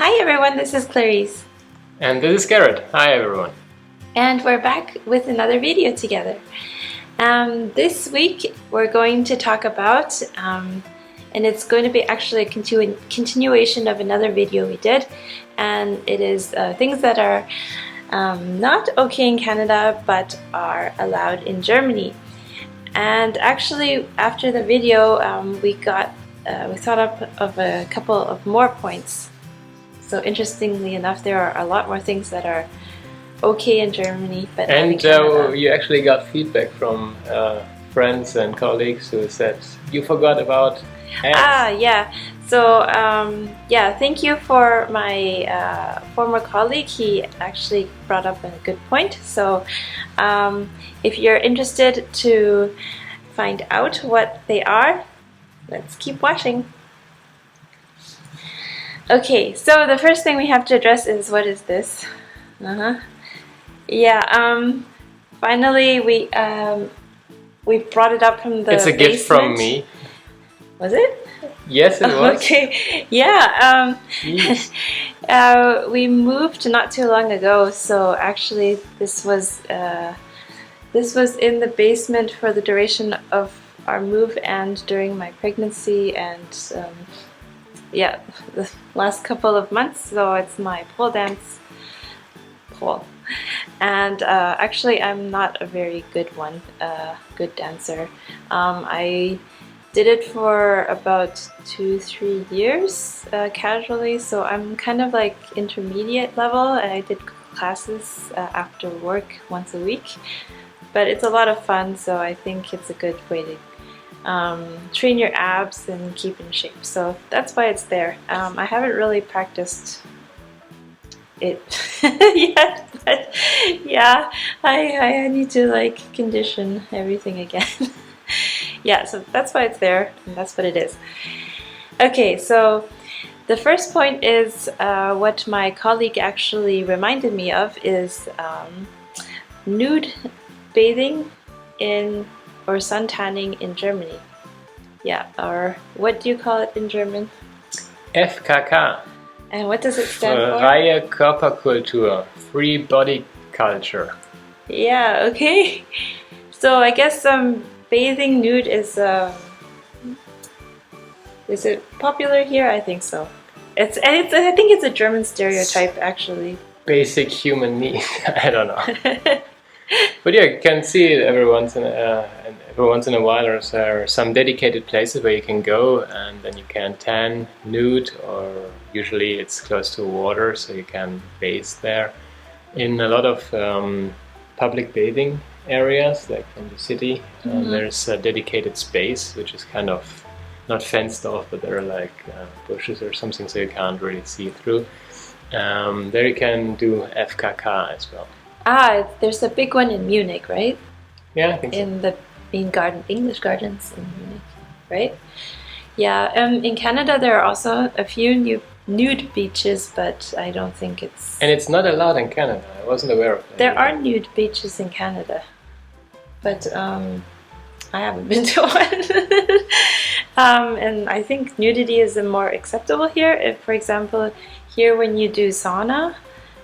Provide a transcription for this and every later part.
Hi everyone, this is Clarice. And this is Garrett. Hi everyone. And we're back with another video together. This week we're going to talk about, and it's going to be actually a continuation of another video we did, and it is things that are not okay in Canada but are allowed in Germany. And actually after the video we thought up of a couple of more points. So interestingly enough, there are a lot more things that are okay in Germany, but not in Canada. You actually got feedback from friends and colleagues who said you forgot about ants. Yeah. So yeah, thank you for my former colleague. He actually brought up a good point. So if you're interested to find out what they are, let's keep watching. Okay, so the first thing we have to address is, what is this? Yeah, finally we brought it up from the It's a gift from me. Was it? Yes, it was. Okay, yeah. We moved not too long ago, so actually this was in the basement for the duration of our move and during my pregnancy and yeah, the last couple of months. So it's my pole dance pole, and actually I'm not a very good good dancer. I did it for about 2-3 years casually, so I'm kind of like intermediate level, and I did classes after work once a week, but it's a lot of fun, so I think it's a good way to train your abs and keep in shape. So that's why it's there. I haven't really practiced it yet, but yeah, I need to like condition everything again. Yeah, so that's why it's there, and that's what it is. Okay, so the first point is what my colleague actually reminded me of is nude bathing or sun tanning in Germany. Yeah, or what do you call it in German? FKK. And what does it stand for? Freie Körperkultur, free body culture. Yeah, okay. So I guess bathing nude is it popular here? I think so. I think it's a German stereotype actually. Basic human need. I don't know. But yeah, you can see it every once in a while. There are some dedicated places where you can go, and then you can tan nude, or usually it's close to water, so you can bathe there. In a lot of public bathing areas, like in the city, there's a dedicated space which is kind of not fenced off, but there are like bushes or something, so you can't really see through. There you can do FKK as well. There's a big one in Munich, right? Yeah, I think so. In the English Gardens in Munich, right? Yeah, in Canada there are also a few nude beaches, but I don't think it's... And it's not allowed in Canada. I wasn't aware of that. There are nude beaches in Canada, but I haven't been to one. And I think nudity is more acceptable here. If, for example, here when you do sauna,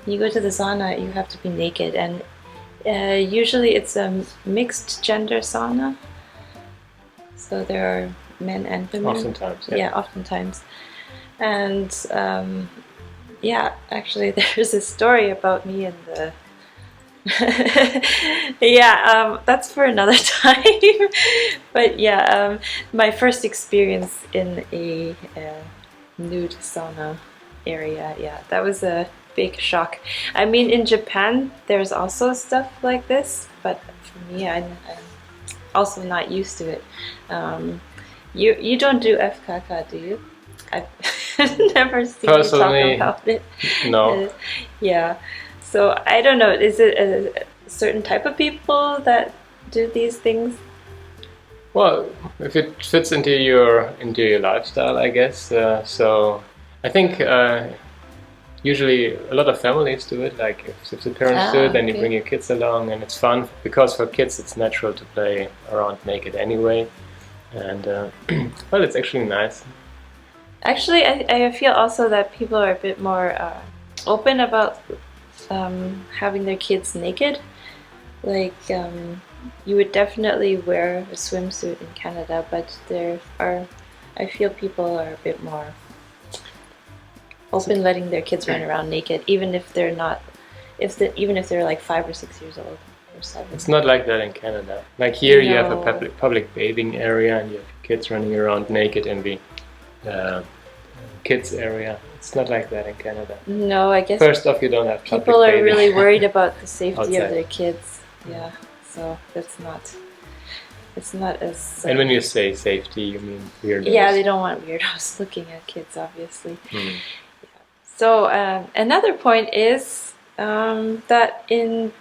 you go to the sauna, you have to be naked, and usually it's a mixed gender sauna, so there are men and women. Oftentimes, yeah. Oftentimes. And yeah, actually there's a story about me in the yeah, that's for another time. But yeah, my first experience in a nude sauna area, yeah, that was a big shock. I mean, in Japan there's also stuff like this, but for me, I'm also not used to it. You don't do FKK, do you? I've never seen Personally, you talk about it. No. Yeah, so I don't know, is it a certain type of people that do these things? Well, if it fits into your lifestyle, I guess. So I think usually a lot of families do it. Like if the parents do it, then you bring your kids along, and it's fun because for kids it's natural to play around naked anyway. And well, it's actually nice. Actually, I feel also that people are a bit more open about having their kids naked. Like, you would definitely wear a swimsuit in Canada, but I feel people are a bit more open letting their kids run around naked, even if they're not, even if they're like 5 or 6 years old or 7. It's not like that in Canada. Like here, you have a No. public bathing area, and you have kids running around naked in the uh, kids area. It's not like that in Canada. No, I guess First off, you don't have public people are bathing. really worried about the safety Outside. of their kids. Yeah, so it's not as. And when you say safety, you mean weirdos. Yeah, they don't want weirdos looking at kids, obviously. Hmm. So another point is that in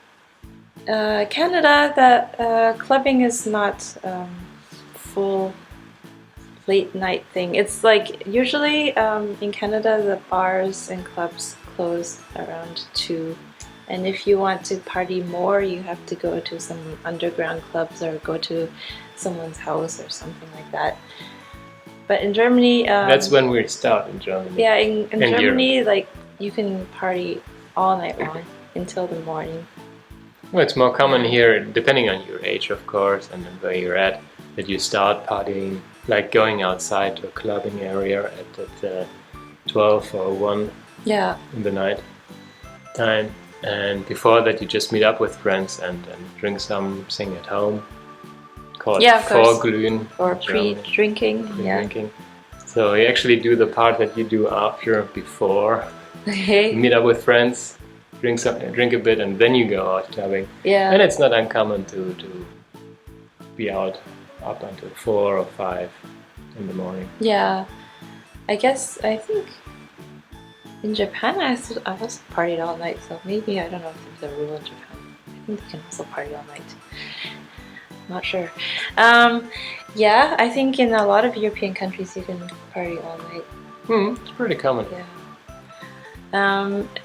Canada, that clubbing is not full late night thing. It's like usually in Canada, the bars and clubs close around 2. And if you want to party more, you have to go to some underground clubs or go to someone's house or something like that. But in Germany... That's when we start in Germany. Yeah, in In Germany, like, you can party all night long until the morning. Well, it's more common here, depending on your age, of course, and then where you're at, that you start partying, like going outside to a clubbing area at 12 or 1 Yeah. in the night time. And before that, you just meet up with friends and drink something at home. Called Yeah, of course. Vorglühen. Or in German, pre-drinking. Yeah. pre-drinking. So you actually do the part that you do after, before. You Okay. meet up with friends, drink a bit, and then you go out clubbing. Yeah. And it's not uncommon to be out up until 4 or 5 in the morning. Yeah. I think in Japan I also partied all night, so maybe, I don't know if there's a rule in Japan. I think they can also party all night. Not sure. Yeah, I think in a lot of European countries you can party all night. It's pretty common. Yeah.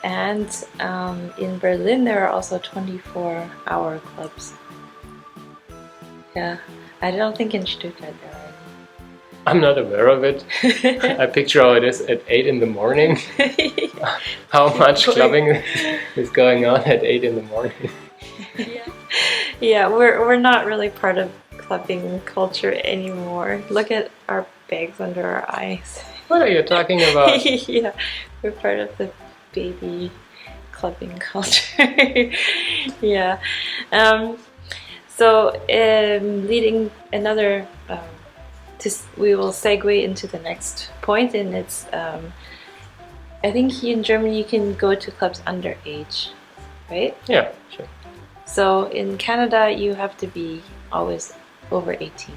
And in Berlin there are also 24-hour clubs. Yeah. I don't think in Stuttgart there are I'm not aware of it. I picture how it is at 8 in the morning. any. How much clubbing is going on at 8 in the morning. Yeah, we're not really part of clubbing culture anymore. Look at our bags under our eyes. What are you talking about? Yeah, we're part of the baby clubbing culture. Yeah. So leading another, we will segue into the next point, and it's I think here in Germany you can go to clubs underage, right? Yeah, sure. So in Canada you have to be always over 18,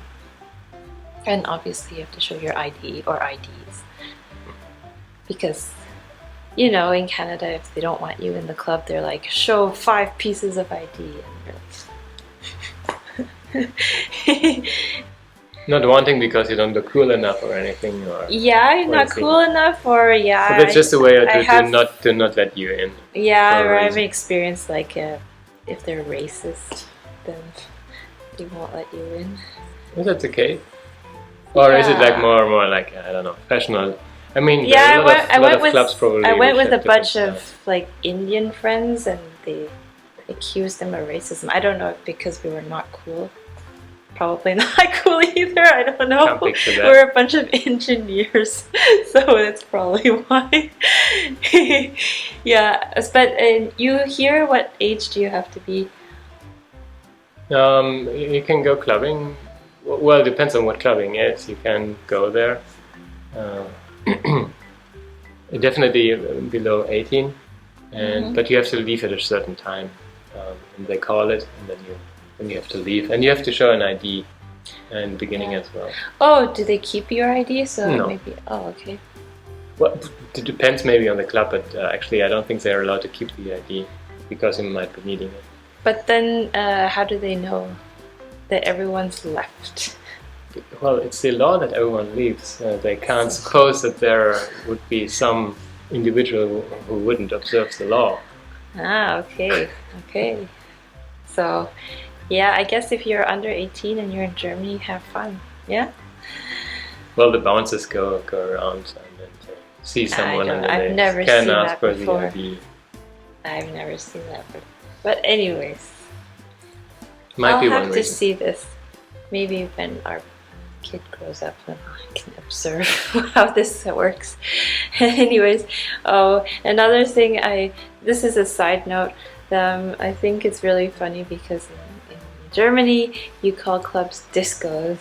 and obviously you have to show your ID or IDs, because you know, in Canada, if they don't want you in the club, they're like, show 5 pieces of ID, and you're like Not wanting because you don't look cool enough or anything, or yeah, you're Or not is cool enough, or yeah, so that's just a way I have- to not let you in. yeah, for a or I've reason. experienced like if they're racist, then they won't let you in. Is that the case? Or is it like Yeah. more like, I don't know, professional? I mean, Yeah, there are a lot of clubs probably. I went which with a have different bunch of styles. like Indian friends, and they accused them of racism. I don't know if because we were not cool. Probably not cool either. I don't know. Can't picture that. We're a bunch of engineers, so that's probably why. Yeah, but you here, what age do you have to be? You can go clubbing. Well, it depends on what clubbing is. You can go there. Definitely below 18, and but you have to leave at a certain time, and they call it, and then you have to leave, and you have to show an ID in the beginning as well. Oh, do they keep your ID? So No. maybe. Oh, okay. Well, it depends maybe on the club, but actually I don't think they're allowed to keep the ID because you might be needing it. But then, how do they know that everyone's left? Well, it's the law that everyone leaves. They can't suppose that there would be some individual who wouldn't observe the law. Ah, okay, okay. So, yeah, I guess if you're under 18 and you're in Germany, have fun. Yeah. Well, the bouncers go around, and see someone in the I've days. never Can seen ask that for before. the ID. I've never seen that before. But anyways, Might be I'll one have to reason. see this. Maybe when our kid grows up, then I can observe how this works. Anyways, oh, another thing, this is a side note. I think it's really funny because in Germany you call clubs discos.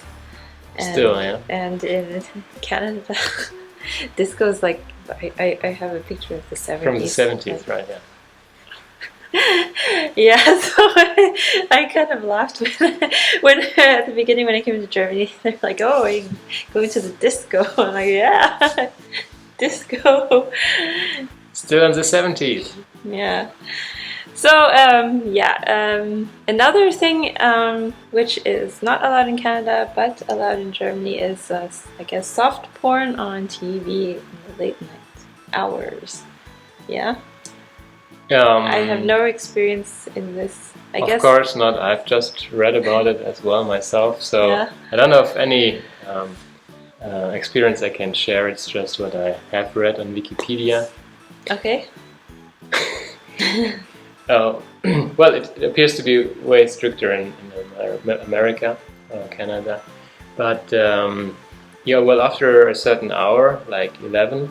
Still, yeah. And in Canada, discos like I have a picture of the 70s. From the 70s, right? Yeah. Yeah, so I kind of laughed when at the beginning when I came to Germany. They're like, "Oh, are you going to the disco?" I'm like, "Yeah, disco." Still in the 70s. Yeah. So another thing which is not allowed in Canada but allowed in Germany is I guess soft porn on TV in the late night hours. Yeah. I have no experience in this. I guess. Of course not. I've just read about it as well myself, so Yeah. I don't know if any experience I can share. It's just what I have read on Wikipedia. Okay. Well, it appears to be way stricter in America or Canada, but yeah. Well, after a certain hour, like 11,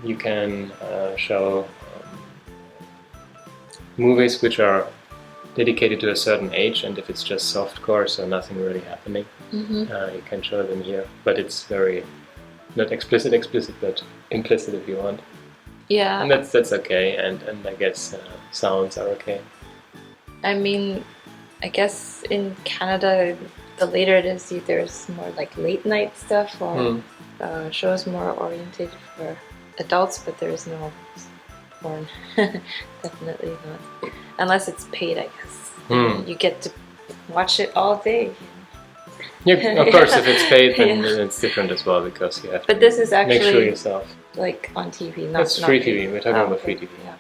you can show movies which are dedicated to a certain age, and if it's just softcore, so nothing really happening, you can show them here. But it's very not explicit, but implicit if you want. Yeah. And that's okay, and I guess sounds are okay. I mean, I guess in Canada, the later it is, there's more like late night stuff or shows more oriented for adults, but there's no porn. Definitely not. Unless it's paid, I guess. You get to watch it all day. Yeah, of course, if it's paid, then Yeah. it's different as well, because you have But to this is make sure actually yourself. like on TV, That's not free paid. TV. We're talking about Okay. free TV. Yeah.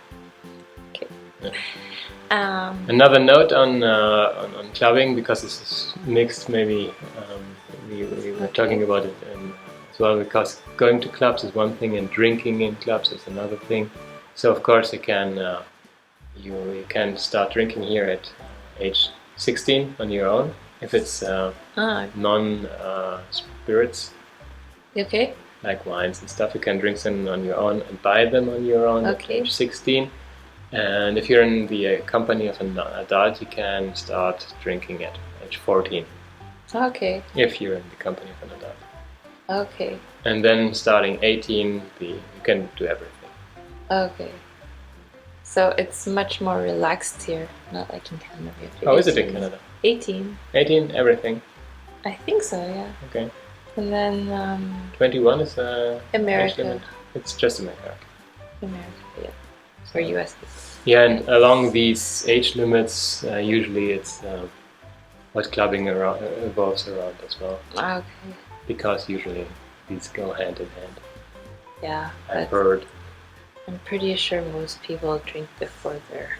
Okay. Yeah. Another note on clubbing, because this is mixed. Maybe we were talking about it as well, because going to clubs is one thing and drinking in clubs is another thing. So of course you can start drinking here at age 16 on your own if it's non spirits. Okay. Like wines and stuff. You can drink them on your own and buy them on your own at age 16. And if you're in the company of an adult, you can start drinking at age 14. Okay. If you're in the company of an adult. Okay. And then starting 18, you can do everything. Okay. So it's much more relaxed here, not like in Canada. Oh, is it in Canada? 18. 18, everything. I think so, yeah. Okay. And then 21 is America. It's just America. America, yeah. Or US. Yeah, and along these age limits, usually it's what clubbing evolves around as well. Okay. Because usually these go hand in hand. Yeah. I've heard. I'm pretty sure most people drink before they're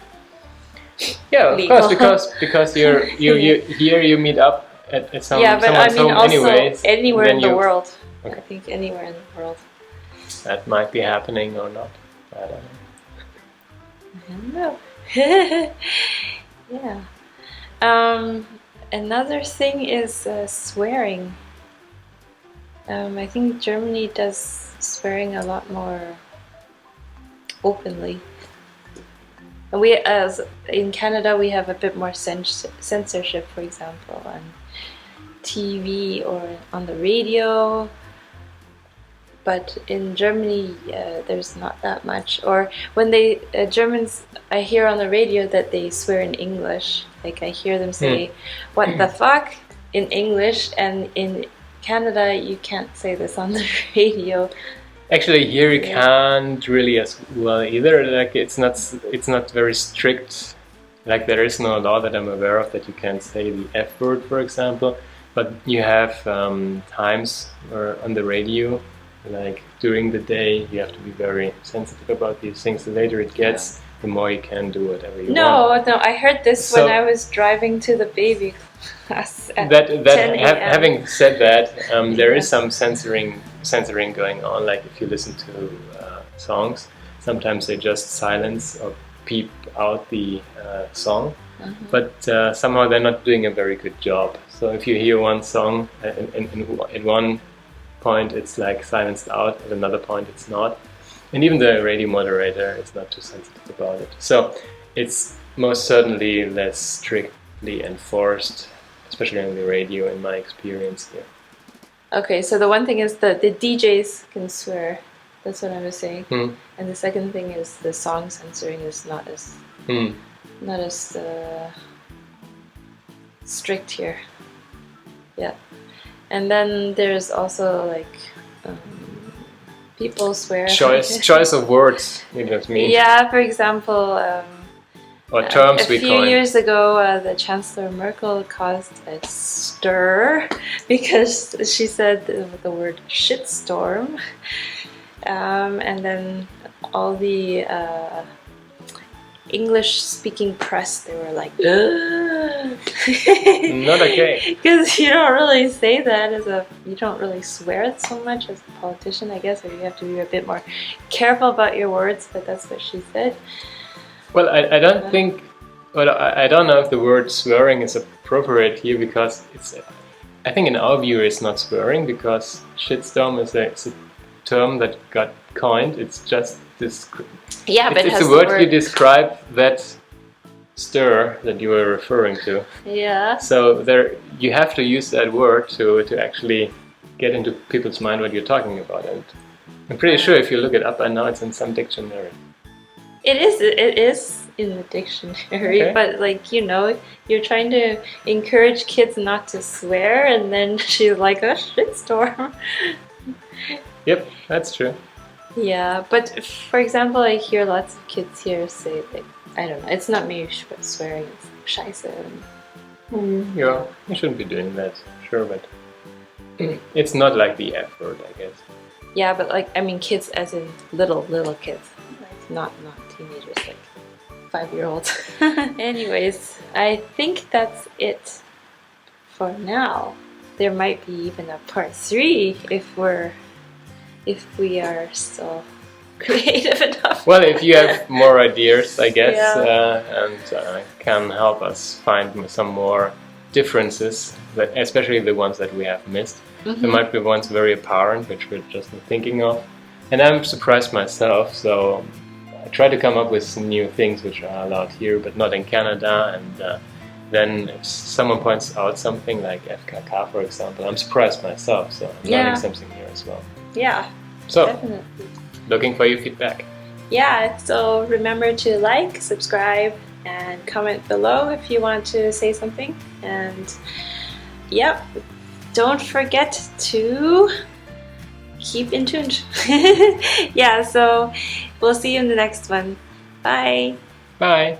Yeah, of legal. course, because you here you meet up at yeah, someone's but I mean home also anyways. anywhere in the world. Okay. I think anywhere in the world. That might be happening or not. I don't know. I don't know. Yeah. Another thing is swearing. I think Germany does swearing a lot more openly. And as in Canada, we have a bit more censorship, for example, on TV or on the radio. But in Germany, there's not that much. Or when Germans, I hear on the radio that they swear in English. Like I hear them say, "What the fuck?" in English, and in Canada, you can't say this on the radio. Actually, here you can't really as well either. Like it's not very strict. Like there is no law that I'm aware of that you can't say the F word, for example. But you have times where on the radio, like during the day, you have to be very sensitive about these things. The later it gets, the more you can do whatever you want. No, I heard this when I was driving to the baby class at 10 a.m. Having said that, there is some censoring going on. Like if you listen to songs. Sometimes they just silence or peep out the song, but somehow they're not doing a very good job. So if you hear one song, in one point it's like silenced out, at another point it's not. And even the radio moderator is not too sensitive about it. So it's most certainly less strictly enforced, especially on the radio, in my experience here. Okay, so the one thing is that the DJs can swear. That's what I was saying. And the second thing is the song censoring is not as strict here. Yeah, and then there's also like people swear. Choice of words, you know what I mean? Yeah, for example, or terms we a few coin. years ago, the Chancellor Merkel caused a stir because she said the word shitstorm. And then all the English-speaking press, they were like, ugh. Not okay. Because you don't really say that you don't really swear so much as a politician, I guess, or you have to be a bit more careful about your words, but that's what she said. Well, I don't think, well, I don't know if the word swearing is appropriate here, because I think in our view it's not swearing, because shitstorm is a term that got coined. It's just this. Yeah, but it's a word to describe that stir that you were referring to. Yeah. So there, you have to use that word to actually get into people's mind what you're talking about. And I'm pretty sure if you look it up, I know it's in some dictionary. It is in the dictionary, Okay. but like, you know, you're trying to encourage kids not to swear, and then she's like, a shitstorm. Yep, that's true. Yeah, but for example, I hear lots of kids here say, like, I don't know, it's not me swearing, it's scheiße. Yeah, you shouldn't be doing that, sure, but it's not like the F word, I guess. Yeah, but like, I mean, kids as in little kids, like not teenagers, like 5-year-olds. Anyways, I think that's it for now. There might be even a part 3 if we are still creative enough. Well, if you have more ideas, I guess, Yeah. and can help us find some more differences, especially the ones that we have missed. There might be ones very apparent, which we're just not thinking of. And I'm surprised myself, so I try to come up with some new things which are allowed here, but not in Canada. And then if someone points out something like FKK, for example, I'm surprised myself, so I'm learning something here as well. Yeah, So, definitely. looking for your feedback. Yeah, so remember to like, subscribe, and comment below if you want to say something. And yep, don't forget to keep in tune. Yeah, so we'll see you in the next one. Bye. Bye.